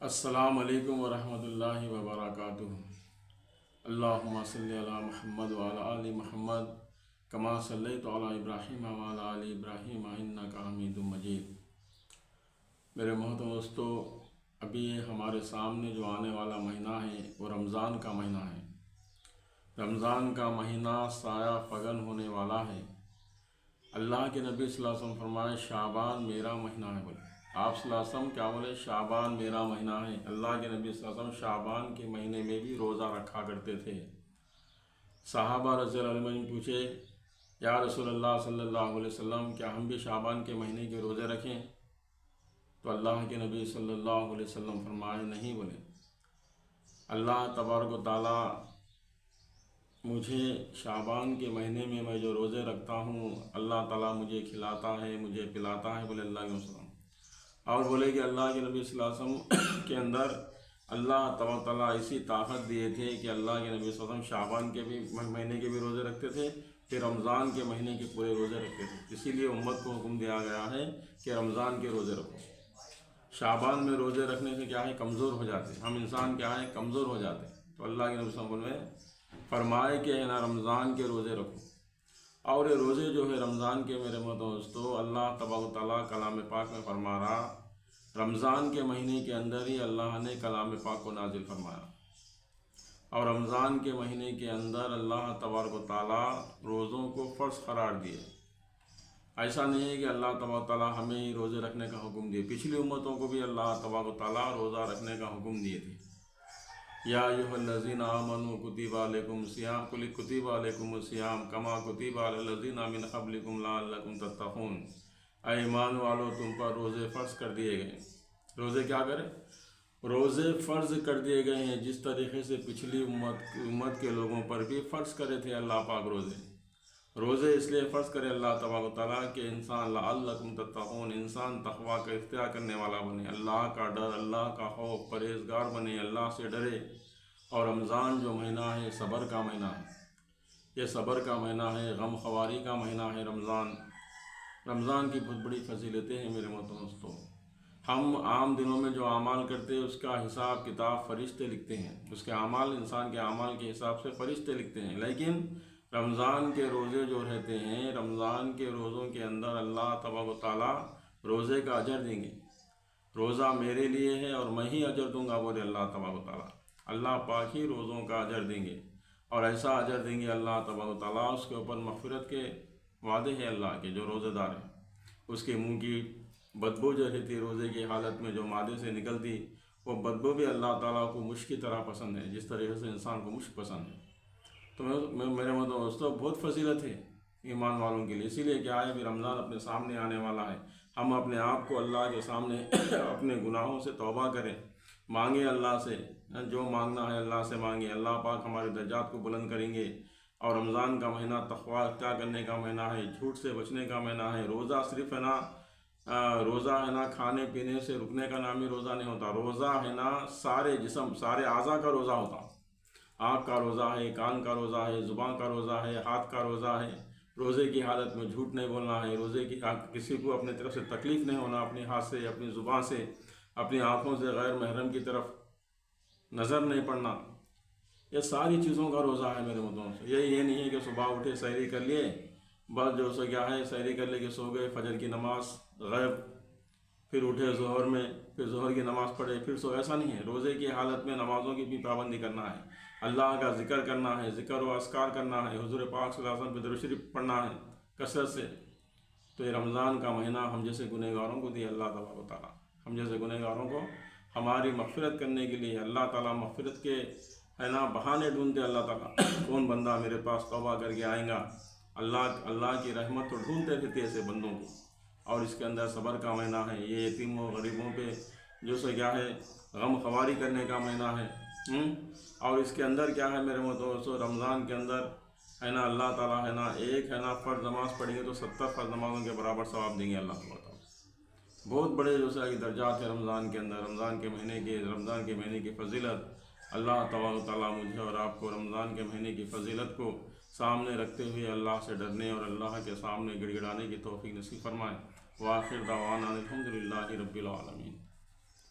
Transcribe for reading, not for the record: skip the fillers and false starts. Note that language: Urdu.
السلام علیکم ورحمۃ اللہ وبرکاتہ۔ اللہم صلی علی محمد وعلی آل محمد کما صلیت علی ابراہیم وعلی آل ابراہیم انک حمید مجید۔ میرے محترم دوستو، ابھی ہمارے سامنے جو آنے والا مہینہ ہے وہ رمضان کا مہینہ ہے۔ رمضان کا مہینہ سایہ فگن ہونے والا ہے۔ اللہ کے نبی صلی اللہ علیہ وسلم فرمائے شعبان میرا مہینہ ہے۔ بولے آپ صلی اللہ علیہ وسلم کیا بولے؟ شعبان میرا مہینہ ہے۔ اللہ کے نبی صلی اللہ علیہ وسلم شعبان کے مہینے میں بھی روزہ رکھا کرتے تھے۔ صحابہ رضی اللہ عنہم پوچھے یا رسول اللہ صلی اللہ علیہ وسلم کیا ہم بھی شعبان کے مہینے کے روزے رکھیں؟ تو اللہ کے نبی صلی اللہ علیہ وسلم فرمائے نہیں بولے اللہ تبارک و تعالیٰ مجھے شعبان کے مہینے میں جو روزے رکھتا ہوں اللہ تعالیٰ مجھے کھلاتا ہے، مجھے پلاتا ہے، بولے اللہ کے وسلم۔ اور بولے کہ اللہ کے نبی صلی اللہ علیہ وسلم کے اندر اللہ تبارک تعالیٰ ایسی طاقت دیے تھے کہ اللہ کے نبی صلی اللہ علیہ وسلم شعبان کے بھی مہینے کے بھی روزے رکھتے تھے، پھر رمضان کے مہینے کے پورے روزے رکھتے تھے۔ اسی لیے امت کو حکم دیا گیا ہے کہ رمضان کے روزے رکھو۔ شعبان میں روزے رکھنے سے کیا ہے؟ کمزور ہو جاتے، ہم انسان کیا ہے؟ کمزور ہو جاتے۔ تو اللہ کے نبی صلی اللہ علیہ وسلم نے فرمائے کہ رمضان کے روزے رکھو۔ اور یہ روزے جو ہے رمضان کے میرے دوستو، اللہ تبارک تعالیٰ کلام پاک میں فرما رہا، رمضان کے مہینے کے اندر ہی اللہ نے کلام پاک کو نازل فرمایا، اور رمضان کے مہینے کے اندر اللہ تبارک تعالیٰ روزوں کو فرض قرار دیے۔ ایسا نہیں ہے کہ اللہ تبارک تعالیٰ ہمیں ہی روزے رکھنے کا حکم دیے، پچھلی امتوں کو بھی اللہ تبارک تعالیٰ روزہ رکھنے کا حکم دیے تھے۔ یا ایھا الذین آمنوا کتب علیکم الصیام کتب علیکم الصیام کما کتب علی الذین من قبلکم لعلکم تتقون۔ اے ایمان والو، تم پر روزے فرض کر دیے گئے۔ روزے کیا کرے؟ روزے فرض کر دیے گئے ہیں، جس طریقے سے پچھلی امت کے لوگوں پر بھی فرض کرے تھے اللہ پاک روزے۔ روزے اس لیے فرض کرے اللہ تبارک تعالیٰ کہ انسان لعلکم تتقون، انسان تقویٰ کا اختیار کرنے والا بنے، اللہ کا ڈر، اللہ کا خوف، پرہیزگار بنے، اللہ سے ڈرے۔ اور رمضان جو مہینہ ہے صبر کا مہینہ ہے، یہ صبر کا مہینہ ہے، غم خواری کا مہینہ ہے رمضان۔ رمضان کی بہت بڑی فضیلتیں ہیں میرے دوستو۔ ہم عام دنوں میں جو اعمال کرتے ہیں اس کا حساب کتاب فرشتے لکھتے ہیں، اس کے اعمال، انسان کے اعمال کے حساب سے فرشتے لکھتے ہیں، لیکن رمضان کے روزے جو رہتے ہیں، رمضان کے روزوں کے اندر اللہ تبارک و تعالیٰ روزے کا اجر دیں گے۔ روزہ میرے لیے ہے اور میں ہی اجر دوں گا، بولے اللہ تبارک و تعالیٰ۔ اللہ پاک ہی روزوں کا اجر دیں گے، اور ایسا اجر دیں گے اللہ تبارک و تعالیٰ، اس کے اوپر مغفرت کے وعدے ہیں اللہ کے۔ جو روزے دار ہیں اس کے منہ کی بدبو جو رہتی روزے کی حالت میں جو معدے سے نکلتی، وہ بدبو بھی اللہ تعالیٰ کو مشک کی طرح پسند ہے، جس طریقے سے انسان کو مشک پسند ہے۔ تو میرے دوستو بہت فضیلت ہے ایمان والوں کے لیے۔ اسی لیے کیا ہے، ابھی رمضان اپنے سامنے آنے والا ہے، ہم اپنے آپ کو اللہ کے سامنے اپنے گناہوں سے توبہ کریں، مانگیں اللہ سے، جو مانگنا ہے اللہ سے مانگیں، اللہ پاک ہمارے درجات کو بلند کریں گے۔ اور رمضان کا مہینہ تقویٰ اختیار کرنے کا مہینہ ہے، جھوٹ سے بچنے کا مہینہ ہے۔ روزہ صرف روزہ کھانے پینے سے رکنے کا نام ہی روزہ نہیں ہوتا، روزہ سارے جسم، سارے اعضاء کا روزہ ہوتا۔ آنکھ کا روزہ ہے، کان کا روزہ ہے، زبان کا روزہ ہے، ہاتھ کا روزہ ہے۔ روزے کی حالت میں جھوٹ نہیں بولنا ہے، روزے کی کسی کو اپنے طرف سے تکلیف نہیں ہونا، اپنے ہاتھ سے، اپنی زبان سے، اپنی آنکھوں سے غیر محرم کی طرف نظر نہیں پڑنا۔ یہ ساری چیزوں کا روزہ ہے میرے دوستوں۔ یہ نہیں ہے کہ صبح اٹھے سحری کر لیے، بس جو سو کیا ہے سحری کر لے کے سو گئے، فجر کی نماز غائب، پھر اٹھے ظہر میں، پھر ظہر کی نماز پڑھے، پھر سو۔ ایسا نہیں ہے۔ روزے کی حالت میں نمازوں کی بھی پابندی کرنا ہے، اللہ کا ذکر کرنا ہے، ذکر و اذکار کرنا ہے، حضور پاک صلی اللہ علیہ وسلم پہ درود شریف پڑھنا ہے کثرت سے۔ تو یہ رمضان کا مہینہ ہم جیسے گنہگاروں کو دیا اللہ تبارک و تعالیٰ، ہم جیسے گنہگاروں کو ہماری مغفرت کرنے کے لیے۔ اللہ تعالیٰ مغفرت کے بہانے ڈھونڈتے اللہ تعالیٰ، کون بندہ میرے پاس توبہ کر کے آئے گا۔ اللہ کی رحمت تو ڈھونڈتے رہتے ایسے بندوں کو۔ اور اس کے اندر صبر کا مہینہ ہے، یہ یتیموں غریبوں پہ جو سو کیا ہے غم خواری کرنے کا مہینہ ہے۔ اور اس کے اندر کیا ہے میرے دوستو، رمضان کے اندر اللہ تعالیٰ ایک فرض نماز پڑھیں گے تو 70 فرض نمازوں کے برابر ثواب دیں گے اللہ تعالیٰ۔ بہت بڑے جو ہے درجات ہیں رمضان کے اندر، رمضان کے مہینے کی فضیلت۔ اللہ تبارک تعالیٰ مجھے اور آپ کو رمضان کے مہینے کی فضیلت کو سامنے رکھتے ہوئے اللہ سے ڈرنے اور اللہ کے سامنے گڑ گڑانے کی توفیق نصیب فرمائے۔ وآخر دعوانا الحمدللہ رب العالمین۔